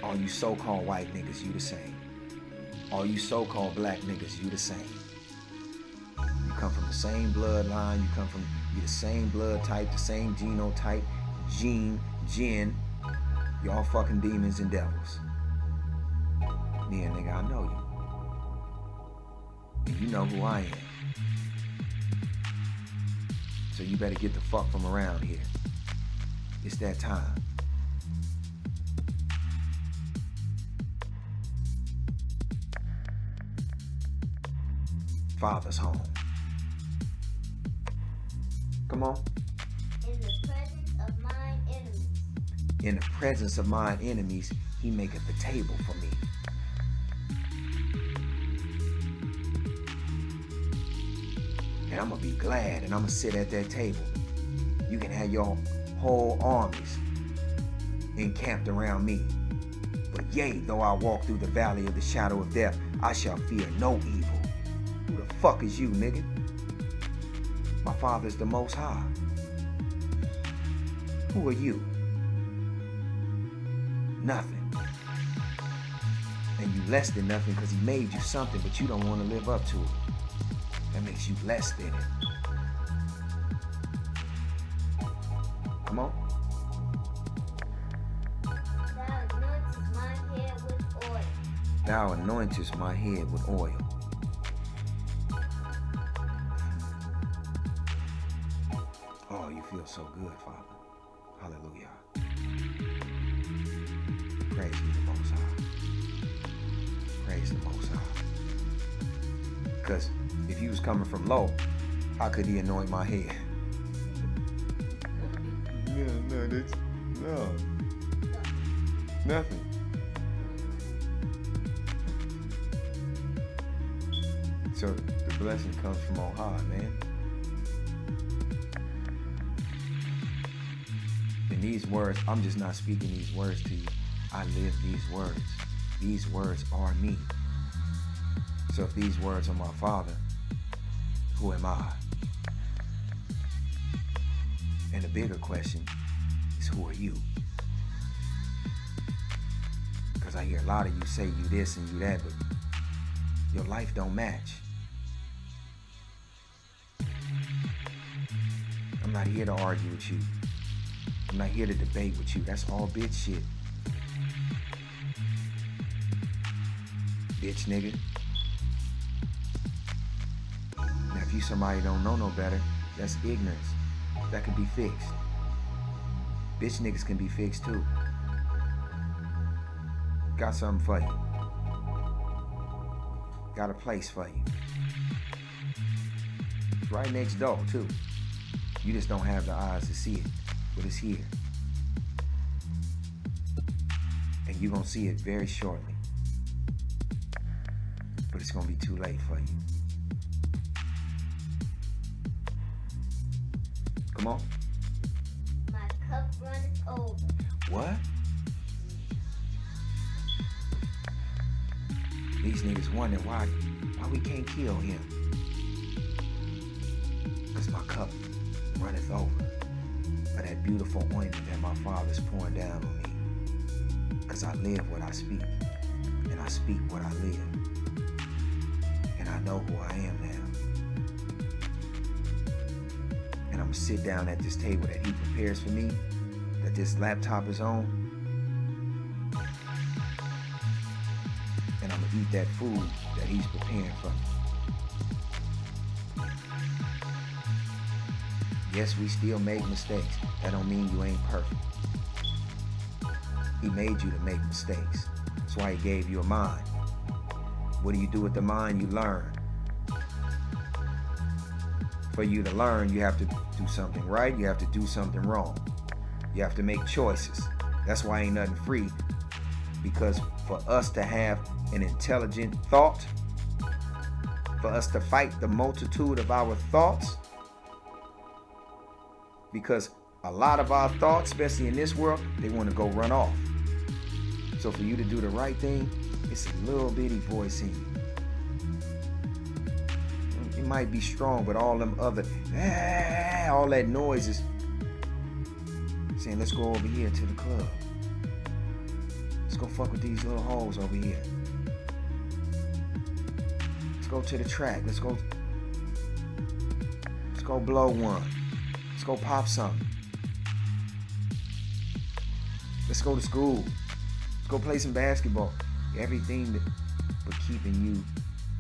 All you so-called white niggas, you the same. All you so-called black niggas, you the same. You come from the same bloodline, you the same blood type, the same genotype, gen. Y'all fucking demons and devils. Yeah, nigga, I know you. And you know who I am. So you better get the fuck from around here. It's that time. Father's home. Come on. In the presence of mine enemies. In the presence of mine enemies, he maketh the table for me. And I'm gonna be glad and I'm gonna sit at that table. You can have your whole armies encamped around me. But yea, though I walk through the valley of the shadow of death, I shall fear no evil. Who the fuck is you, nigga? My Father's the Most High. Who are you? Nothing. And you less than nothing because he made you something, but you don't want to live up to it. That makes you less than it. Come on. Thou anointest my head with oil. Thou anointest my head with oil. Oh, you feel so good, Father. Hallelujah. Praise be the Most High. Praise the Most High. Because if he was coming from low, how could he anoint my head? No. Nothing. So the blessing comes from on high, man. And these words, I'm just not speaking these words to you. I live these words. These words are me. So if these words are my Father, who am I? And the bigger question is, who are you? Because I hear a lot of you say you this and you that, but your life don't match. I'm not here to argue with you. I'm not here to debate with you. That's all bitch shit. Bitch nigga. Now if you somebody don't know no better, that's ignorance. That can be fixed. Bitch niggas can be fixed too. Got something for you. Got a place for you. It's right next door too. You just don't have the eyes to see it, but it's here. And you're gonna see it very shortly. But it's gonna be too late for you. Come on. My cup runneth over. What? These niggas wonder why we can't kill him. Because my cup runneth over of that beautiful ointment that my Father's pouring down on me. Because I live what I speak, and I speak what I live. And I know who I am now. And I'm gonna sit down at this table that he prepares for me, that this laptop is on, and I'm gonna eat that food that he's preparing for me. Yes, we still make mistakes. That don't mean you ain't perfect. He made you to make mistakes. That's why he gave you a mind. What do you do with the mind? You learn. For you to learn, you have to do something right. You have to do something wrong. You have to make choices. That's why ain't nothing free. Because for us to have an intelligent thought, for us to fight the multitude of our thoughts, because a lot of our thoughts, especially in this world, they want to go run off. So for you to do the right thing, it's a little bitty voice in you. It might be strong, but all them other, all that noise is saying, let's go over here to the club. Let's go fuck with these little hoes over here. Let's go to the track. Let's go blow one. Let's go pop something. Let's go to school. Let's go play some basketball. Everything but keeping you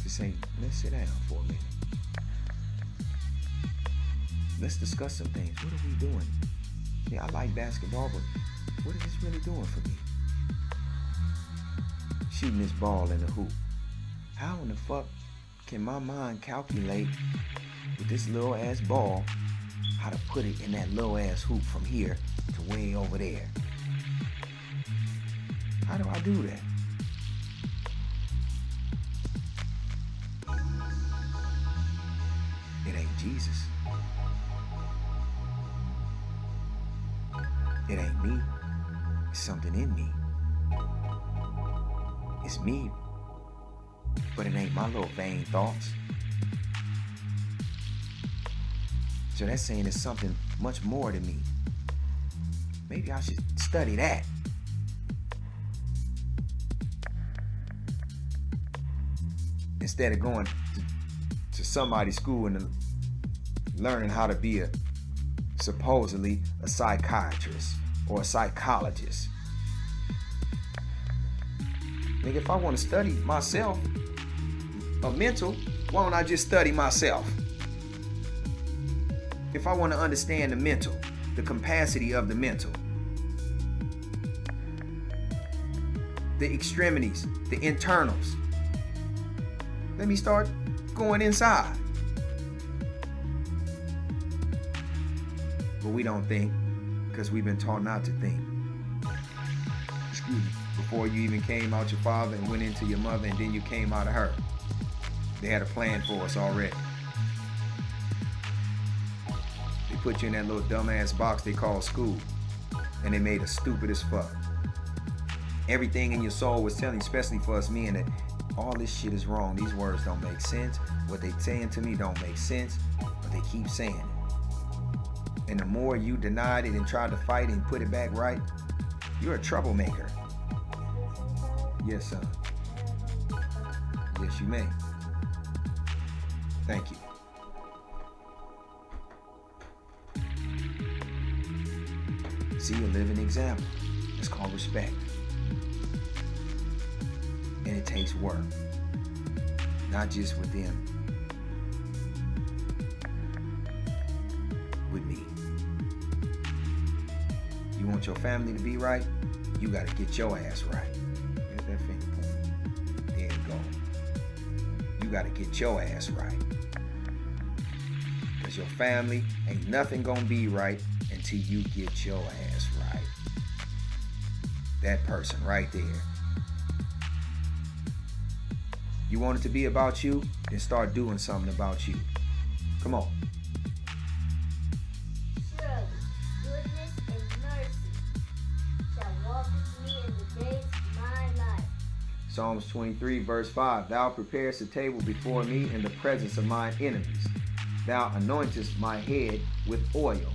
to say, let's sit down for a minute. Let's discuss some things. What are we doing? Yeah, I like basketball, but what is this really doing for me? Shooting this ball in the hoop. How in the fuck can my mind calculate with this little ass ball how to put it in that little ass hoop from here to way over there? How do I do that? It ain't Jesus. It ain't me. It's something in me. It's me, but it ain't my little vain thoughts. So that's saying it's something much more than me. Maybe I should study that. Instead of going to somebody's school and learning how to be supposedly a psychiatrist or a psychologist. Nigga, if I want to study myself, a mental, why don't I just study myself? If I want to understand the mental, the capacity of the mental, the extremities, the internals, let me start going inside. But we don't think because we've been taught not to think. Excuse me. Before you even came out your father and went into your mother and then you came out of her. They had a plan for us already. They put you in that little dumbass box they call school. And they made us stupid as fuck. Everything in your soul was telling, especially for us men, that all this shit is wrong. These words don't make sense. What they saying to me don't make sense. But they keep saying it. And the more you denied it and tried to fight it and put it back right, you're a troublemaker. Yes, son. Yes, you may. Thank you. See, a living example. It's called respect. And it takes work. Not just with them. With me. You want your family to be right? You gotta get your ass right. There's that finger point. There you go. You gotta get your ass right. Because your family ain't nothing gonna be right until you get your ass right. That person right there. You want it to be about you? Then start doing something about you. Come on. Surely, goodness and mercy shall walk with me in the days of my life. Psalms 23, verse 5. Thou preparest a table before me in the presence of mine enemies. Thou anointest my head with oil.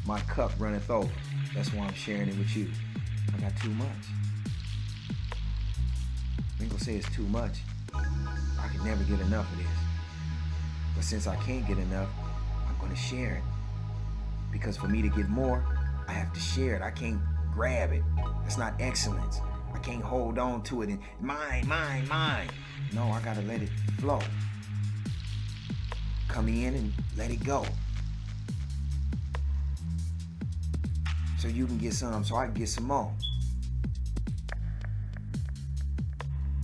My cup runneth over. That's why I'm sharing it with you. I got too much. I ain't gonna say it's too much. I can never get enough of this. But since I can't get enough, I'm gonna share it. Because for me to get more, I have to share it. I can't grab it. That's not excellence. I can't hold on to it and mine. No, I gotta let it flow. Come in and let it go. So you can get some, so I can get some more.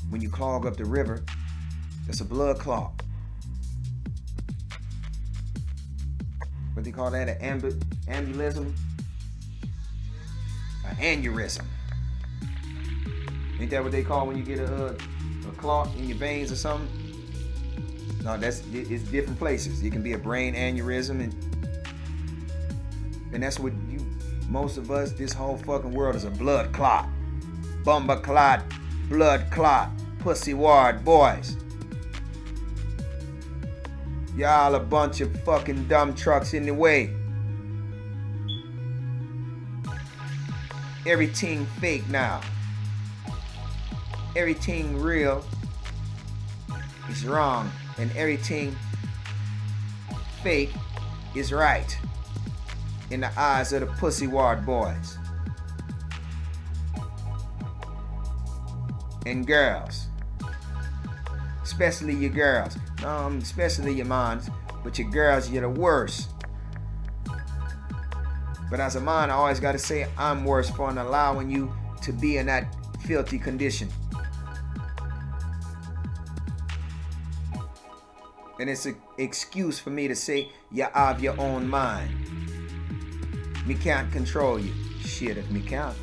When you clog up the river, that's a blood clot. What do they call that? An aneurysm? An aneurysm. Ain't that what they call when you get a clot in your veins or something? No, it's different places. It can be a brain aneurysm, and that's what most of us, this whole fucking world is a blood clot. Bumba clot, blood clot, pussy ward boys. Y'all a bunch of fucking dumb trucks in the way. Everything fake now. everything real is wrong and everything fake is right in the eyes of the pussy ward boys and girls, especially your girls. Especially your moms, but your girls, you're the worst. But as a man, I always got to say I'm worse for allowing you to be in that filthy condition. And it's an excuse for me to say you have your own mind. Me can't control you. Shit, if me can't.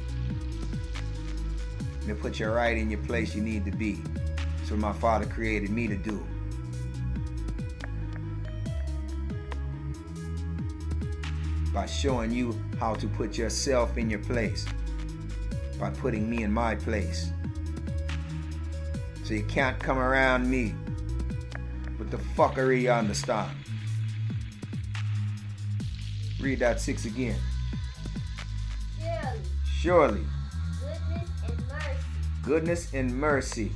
Me put you right in your place you need to be. That's what my father created me to do. By showing you how to put yourself in your place. By putting me in my place. So you can't come around me with the fuckery, you understand? Read that 6 again. Surely. Surely. Goodness and mercy. Goodness and mercy.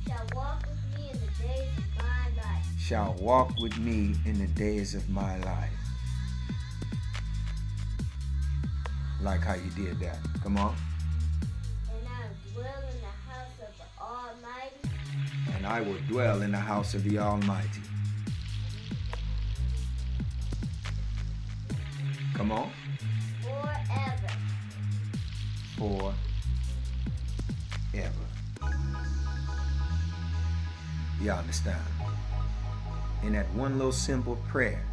Shall walk with me in the days of my life. Shall walk with me in the days of my life. Like how you did that. Come on. And I will dwell in the house of the Almighty. And I will dwell in the house of the Almighty. Come on. Forever. Forever. You understand? In that one little simple prayer.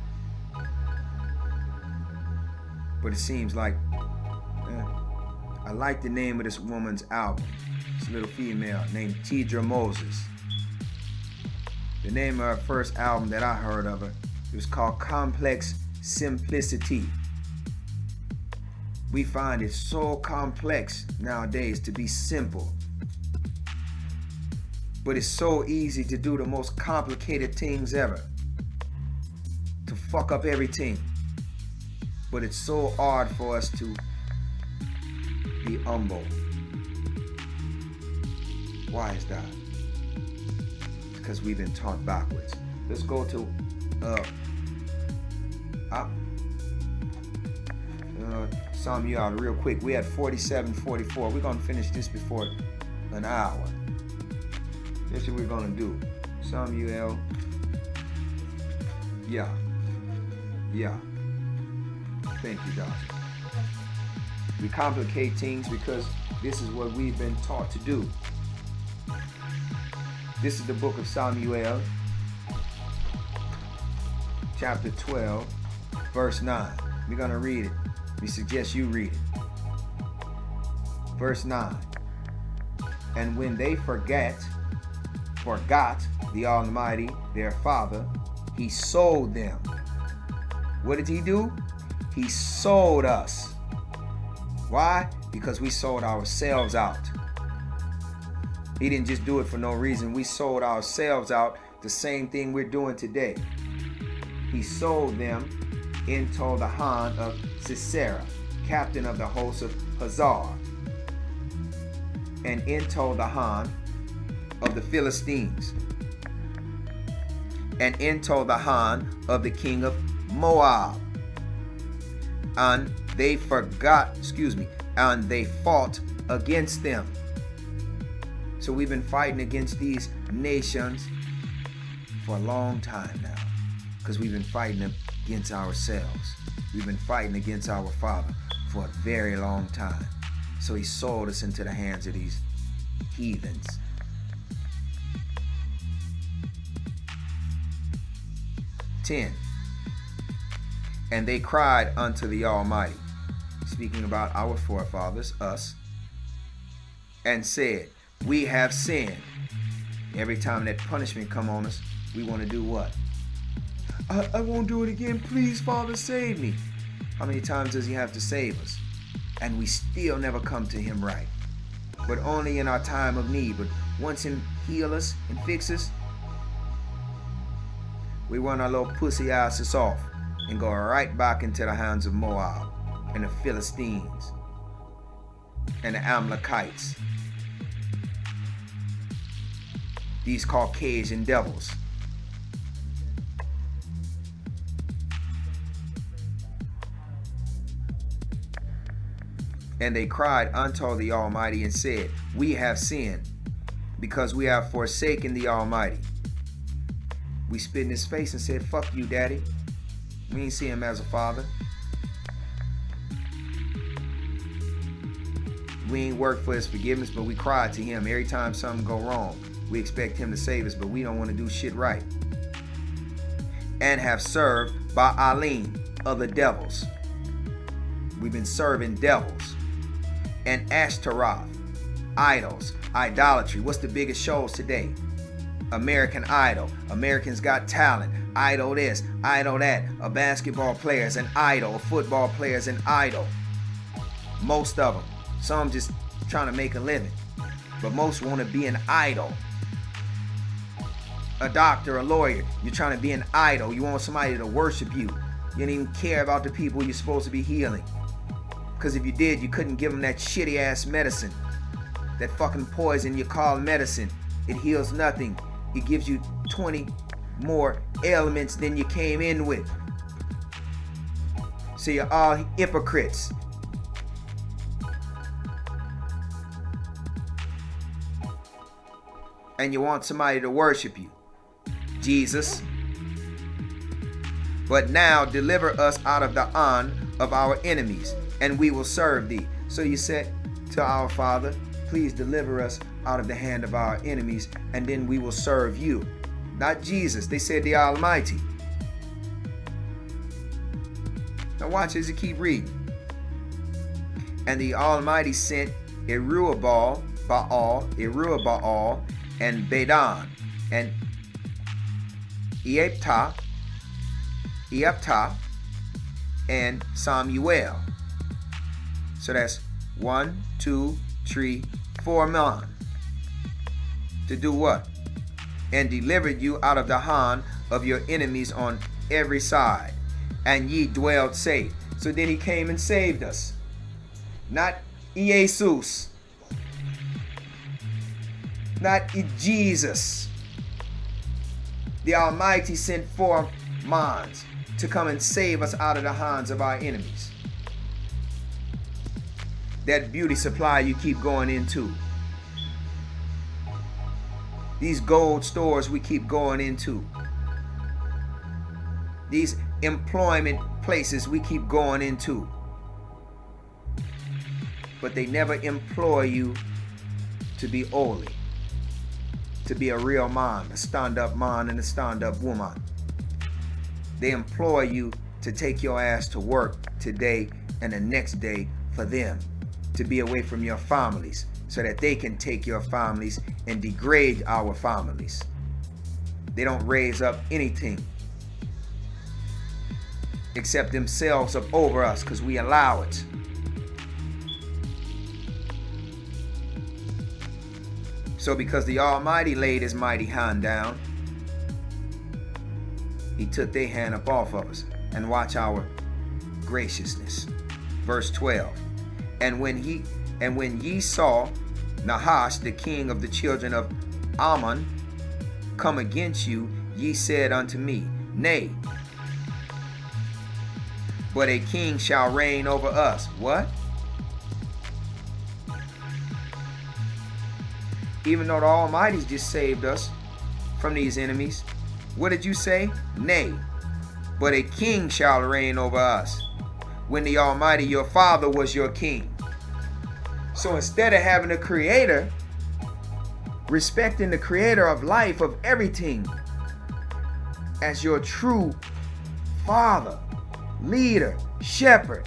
But it seems like I like the name of this woman's album. This little female named Tidra Moses. The name of her first album that I heard of her, it was called Complex Simplicity. We find it so complex nowadays to be simple. But it's so easy to do the most complicated things ever. To fuck up everything. But it's so hard for us to be humble. Why is that? Because we've been taught backwards. Let's go to Samuel real quick. We had 47:44. We're gonna finish this before an hour. That's what we're gonna do. Samuel. Yeah. Thank you, Doctor. We complicate things because this is what we've been taught to do. This is the book of Samuel, chapter 12, verse 9. We're going to read it. We suggest you read it. Verse 9. And when they forgot the Almighty, their Father, He sold them. What did He do? He sold us. Why? Because we sold ourselves out. He didn't just do it for no reason. We sold ourselves out. The same thing we're doing today. He sold them into the hand of Sisera, captain of the host of Hazar, and into the hand of the Philistines, and into the hand of the king of Moab. And they and they fought against them. So we've been fighting against these nations for a long time now, because we've been fighting against ourselves. We've been fighting against our Father for a very long time. So He sold us into the hands of these heathens. And they cried unto the Almighty, speaking about our forefathers, us, and said, we have sinned. Every time that punishment come on us, we want to do what? I won't do it again. Please, Father, save me. How many times does He have to save us? And we still never come to Him right. But only in our time of need. But once He heal us and fix us, we run our little pussy asses off and go right back into the hands of Moab and the Philistines and the Amalekites these Caucasian devils. And they cried unto the Almighty and said, we have sinned, because we have forsaken the Almighty. We spit in his face and said, fuck you, daddy. We ain't see him as a father. We ain't worked for his forgiveness, but we cried to him. Every time something go wrong, we expect him to save us, but we don't want to do shit right. And have served Baalim, other devils. We've been serving devils. And Ashtaroth, idols, idolatry. What's the biggest shows today? American Idol, Americans Got Talent, idol this, idol that. A basketball player is an idol, a football player is an idol. Most of them. Some just trying to make a living. But most want to be an idol. A doctor, a lawyer, you're trying to be an idol. You want somebody to worship you. You don't even care about the people you're supposed to be healing. Because if you did, you couldn't give them that shitty ass medicine. That fucking poison you call medicine. It heals nothing. It gives you 20 more ailments than you came in with. So you're all hypocrites. And you want somebody to worship you. Jesus. But now deliver us out of the hand of our enemies, and we will serve thee. So you said to our Father, please deliver us out of the hand of our enemies, and then we will serve you. Not Jesus. They said the Almighty. Now watch as you keep reading. And the Almighty sent Erubaal, and Bedan, and Ephta, and Samuel. So that's 1, 2, 3, 4 men. To do what? And delivered you out of the hand of your enemies on every side, and ye dwelled safe. So then he came and saved us. Not Jesus. Not Jesus. The Almighty sent 4 men to come and save us out of the hands of our enemies. That beauty supply you keep going into. These gold stores we keep going into. These employment places we keep going into. But they never employ you to be holy. To be a real man, a stand-up man and a stand-up woman. They employ you to take your ass to work today and the next day for them. To be away from your families so that they can take your families and degrade our families. They don't raise up anything except themselves up over us because we allow it. So because the Almighty laid his mighty hand down, he took their hand up off of us. And watch our graciousness. Verse 12. And when ye saw Nahash, the king of the children of Ammon, come against you, ye said unto me, Nay, but a king shall reign over us. What? Even though the Almighty's just saved us from these enemies, what did you say? Nay, but a king shall reign over us, when the Almighty your Father was your king. So instead of having a creator, respecting the creator of life, of everything, as your true father, leader, shepherd,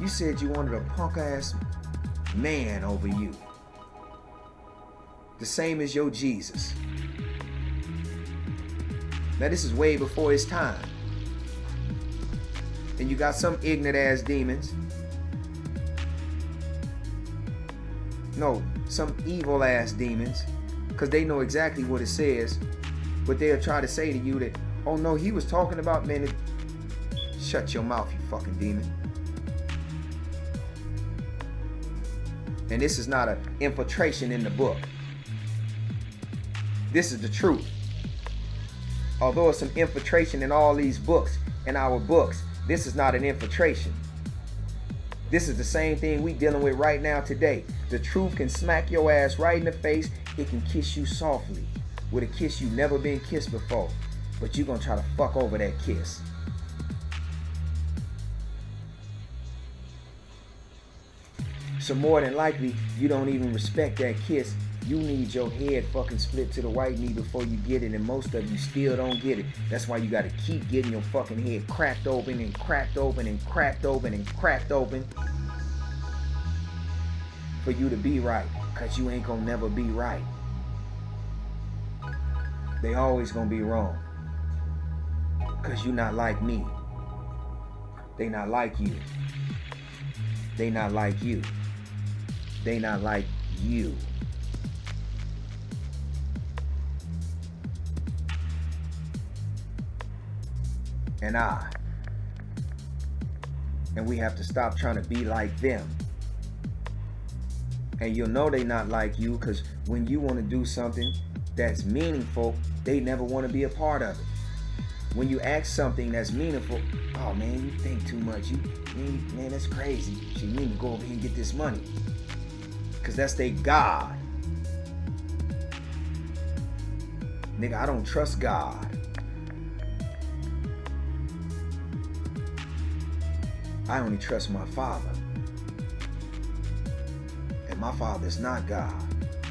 you said you wanted a punk ass man over you. The same as your Jesus. Now this is way before his time. And you got some ignorant ass demons. No, some evil ass demons. Because they know exactly what it says. But they'll try to say to you that, oh no, he was talking about men. Shut your mouth, you fucking demon. And this is not an infiltration in the book. This is the truth. Although it's some infiltration in all these books, in our books, this is not an infiltration. This is the same thing we dealing with right now today. The truth can smack your ass right in the face. It can kiss you softly with a kiss you never been kissed before. But you're going to try to fuck over that kiss. So more than likely, you don't even respect that kiss. You need your head fucking split to the white knee before you get it, and most of you still don't get it. That's why you got to keep getting your fucking head cracked open and cracked open and cracked open and cracked open for you to be right, because you ain't gonna never be right. They always gonna be wrong, because you not like me. They not like you. They not like you. They not like you. And we have to stop trying to be like them. And you'll know they not like you, because when you want to do something that's meaningful, they never want to be a part of it. When you ask something that's meaningful, oh man, you think too much. Man, that's crazy. You need to go over here and get this money, because that's their God. Nigga, I don't trust God. I only trust my Father. And my Father is not God.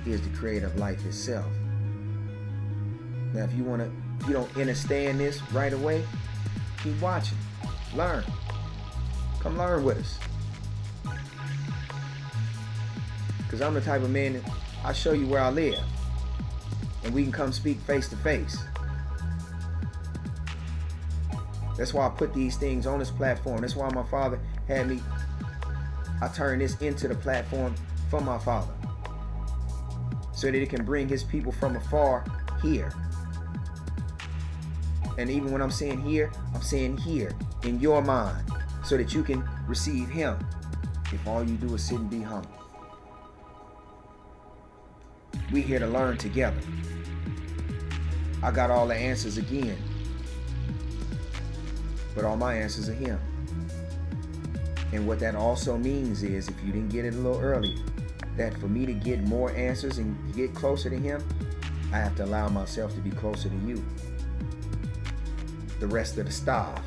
He is the creator of life itself. Now, if you don't understand this right away, keep watching. Learn. Come learn with us. Because I'm the type of man that I'll show you where I live. And we can come speak face to face. That's why I put these things on this platform. That's why my Father had me. I turned this into the platform for my Father, so that it can bring his people from afar here. And even when I'm saying here in your mind, so that you can receive him, if all you do is sit and be humble. We here to learn together. I got all the answers again, but all my answers are him. And what that also means is, if you didn't get it a little early, that for me to get more answers and get closer to him, I have to allow myself to be closer to you, the rest of the staff.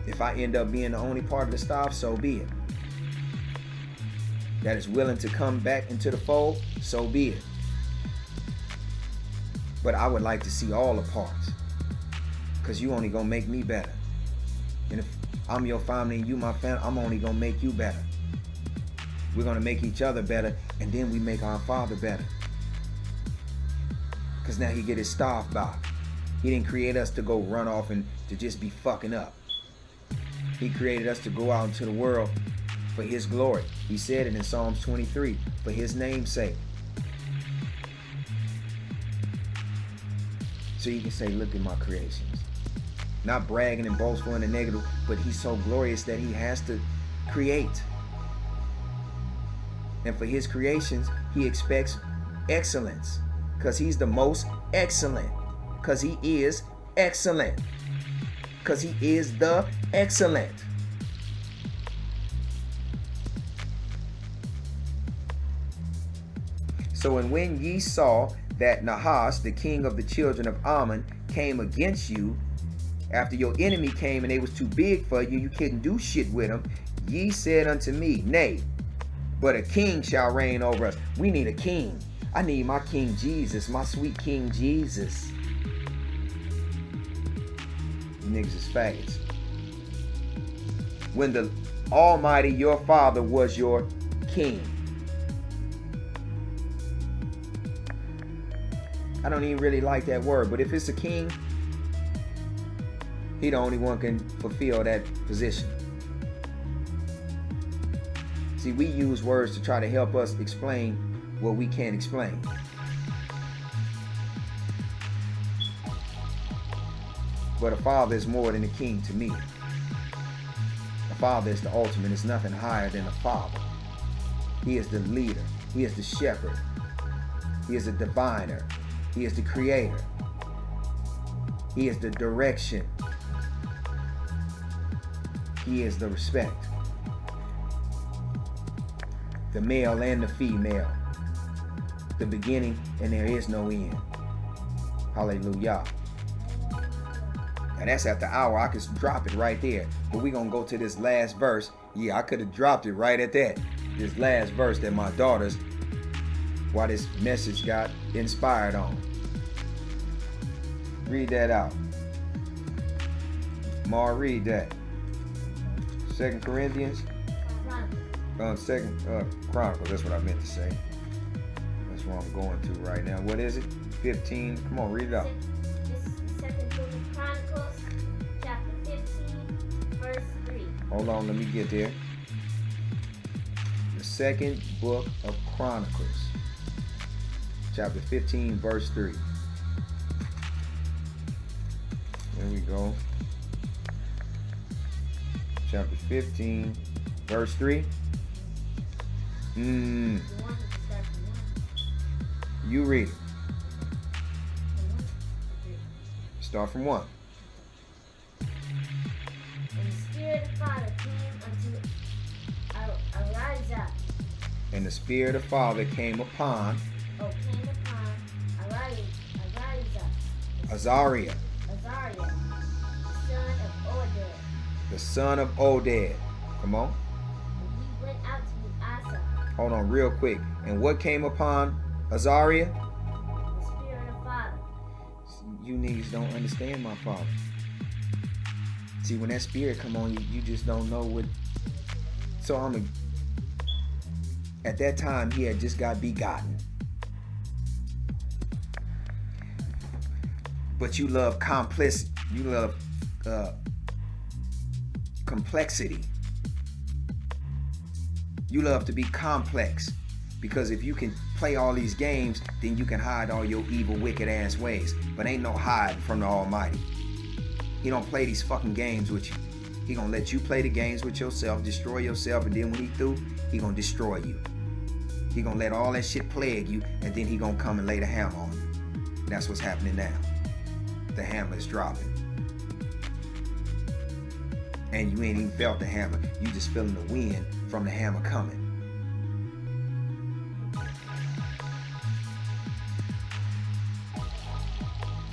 If I end up being the only part of the staff, so be it. That is willing to come back into the fold, so be it. But I would like to see all the parts, because you only gonna make me better. And if I'm your family and you my family, I'm only gonna make you better. We're gonna make each other better, and then we make our Father better. Because now he get his staff back. He didn't create us to go run off and to just be fucking up. He created us to go out into the world for his glory. He said it in Psalms 23, for his name's sake. So you can say, look at my creations. Not bragging and boastful in the negative, but he's so glorious that he has to create. And for his creations, he expects excellence, because he's the most excellent, because he is excellent, because he is the excellent. So, and when ye saw that Nahash, the king of the children of Ammon, came against you, after your enemy came and they was too big for you, you couldn't do shit with them, ye said unto me, nay, but a king shall reign over us. We need a king. I need my King Jesus, my sweet King Jesus. You niggas is faggots. When the Almighty, your Father, was your king. I don't even really like that word, but if it's a king, he the only one can fulfill that position. See, we use words to try to help us explain what we can't explain. But a father is more than a king to me. A father is the ultimate. There's nothing higher than a father. He is the leader. He is the shepherd. He is the diviner. He is the creator. He is the direction. He is the respect. The male and the female. The beginning and there is no end. Hallelujah. Now that's after hour. I could drop it right there. But we're going to go to this last verse. Yeah, I could have dropped it right at that. This last verse that my daughters, why this message got inspired on. Read that out. Mar, read that. 2 Corinthians. Chronicles, that's what I meant to say. That's what I'm going to right now. What is it? 15. Come on, read it out. This is the second book of Chronicles, chapter 15, verse 3. Hold on, let me get there. The second book of Chronicles, chapter 15, verse 3. There we go. Chapter 15, verse 3. You read it. Start from 1. And the Spirit of Father came unto Elijah. And the Spirit of Father came upon Azariah, the son of Oded. Come on. And he went out to meet Asa, Hold on real quick. And what came upon Azariah? the Spirit of Father. You niggas don't understand my father. See, when that spirit come on you, you just don't know what. So at that time, he had just got begotten. But you love complicity. You love complexity. You love to be complex. Because if you can play all these games, then you can hide all your evil, wicked ass ways. But ain't no hide from the Almighty. He don't play these fucking games with you. He gonna let you play the games with yourself, destroy yourself, and then when he through, he gonna destroy you. He gonna let all that shit plague you, and then he gonna come and lay the hammer on you. That's what's happening now. The hammer is dropping. And you ain't even felt the hammer. You just feeling the wind from the hammer coming.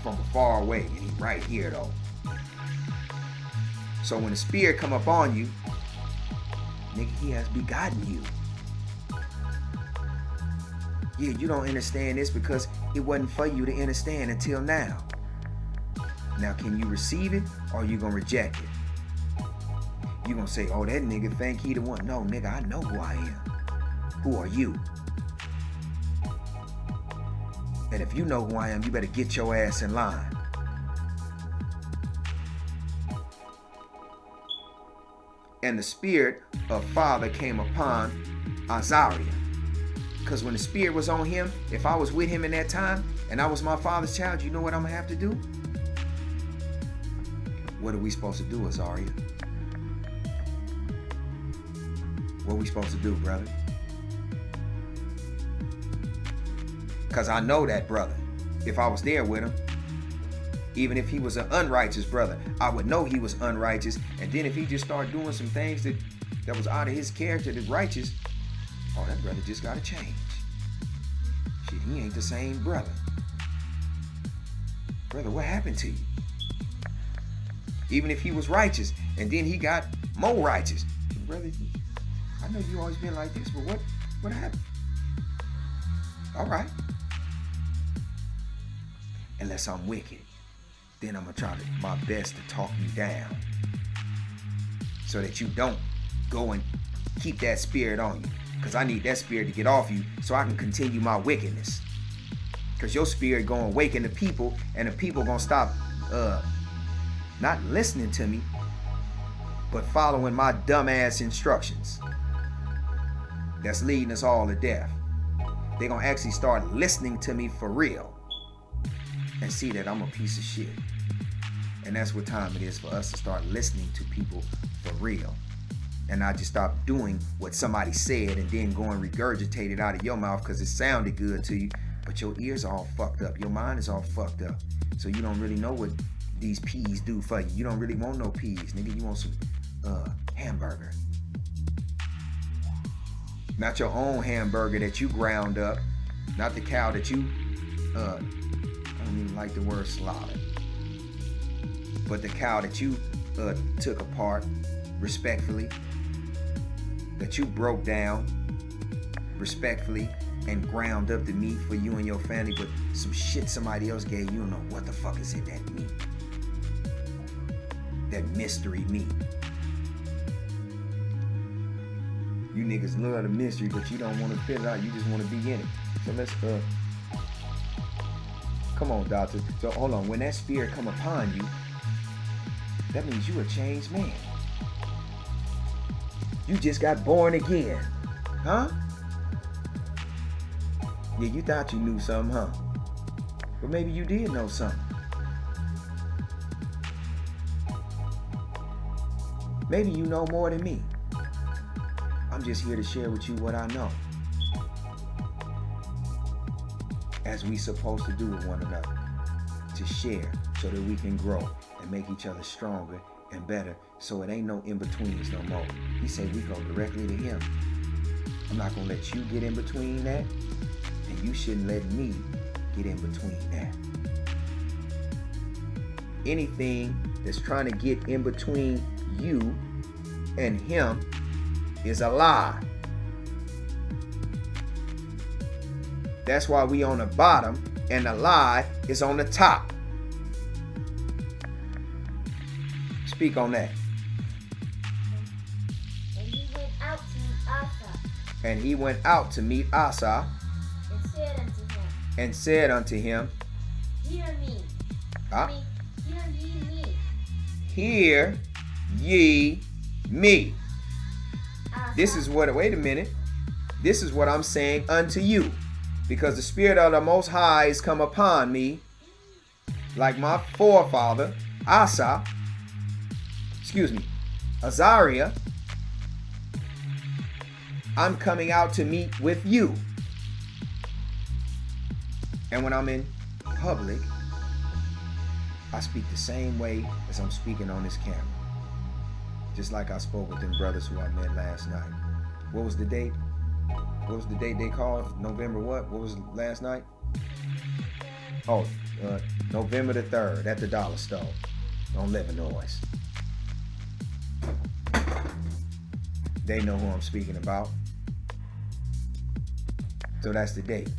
From far away, and he right here though. So when the spirit come up on you, nigga, he has begotten you. Yeah, you don't understand this because it wasn't for you to understand until now. Now, can you receive it or you gonna reject it? You gonna say, oh, that nigga think he the one. No, nigga, I know who I am. Who are you? And if you know who I am, you better get your ass in line. And the Spirit of Father came upon Azariah. Because when the Spirit was on him, if I was with him in that time, and I was my father's child, you know what I'm going to have to do? What are we supposed to do, Azariah? What are we supposed to do, brother? Because I know that brother. If I was there with him, even if he was an unrighteous brother, I would know he was unrighteous. And then if he just started doing some things that was out of his character, that's righteous, oh, that brother just got to change. Shit, he ain't the same brother. Brother, what happened to you? Even if he was righteous, and then he got more righteous. Brother, I know you always been like this, but what happened? All right. Unless I'm wicked, then I'm going to try my best to talk you down so that you don't go and keep that spirit on you. Because I need that spirit to get off you so I can continue my wickedness. Because your spirit going to awaken the people, and the people going to stop not listening to me, but following my dumbass instructions that's leading us all to death. They're going to actually start listening to me for real and see that I'm a piece of shit. And that's what time it is for us to start listening to people for real. And not just stop doing what somebody said and then go and regurgitate it out of your mouth because it sounded good to you, but your ears are all fucked up. Your mind is all fucked up. So you don't really know what these peas do for you. You don't really want no peas, nigga. You want some hamburger. Not your own hamburger that you ground up. Not the cow that you, I don't even like the word slaughtered. But the cow that you took apart respectfully, that you broke down respectfully and ground up the meat for you and your family, but some shit somebody else gave you, don't know what the fuck is in that meat. That mystery meat. You niggas love the mystery, but you don't want to fill it out. You just want to be in it. So let's come on, doctor. So hold on. When that spirit come upon you, that means you a changed man. You just got born again. Huh? Yeah, you thought you knew something, huh? But maybe you did know something. Maybe you know more than me. I'm just here to share with you what I know. As we supposed to do with one another. To share so that we can grow and make each other stronger and better, so it ain't no in-betweens no more. He said we go directly to him. I'm not gonna let you get in between that, and you shouldn't let me get in between that. Anything that's trying to get in between you and him is a lie. That's why we on the bottom and the lie is on the top. Speak on that. And he went out to meet Asa. And he went out to meet Asa. And said unto him. Hear me. Hear ye me. Hear ye me. Asa. This is what, wait a minute. This is what I'm saying unto you. Because the Spirit of the Most High is come upon me, like my forefather, Azariah. I'm coming out to meet with you. And when I'm in public, I speak the same way as I'm speaking on this camera. Just like I spoke with them brothers who I met last night. What was the date? What was the date they called? November what? What was last night? Oh, November the 3rd at the Dollar Store on Illinois. They know who I'm speaking about. So that's the date.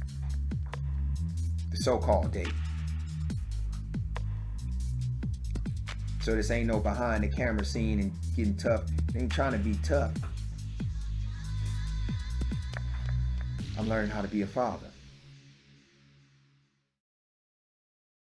The so-called date. So this ain't no behind the camera scene and getting tough. They ain't trying to be tough. I'm learning how to be a father.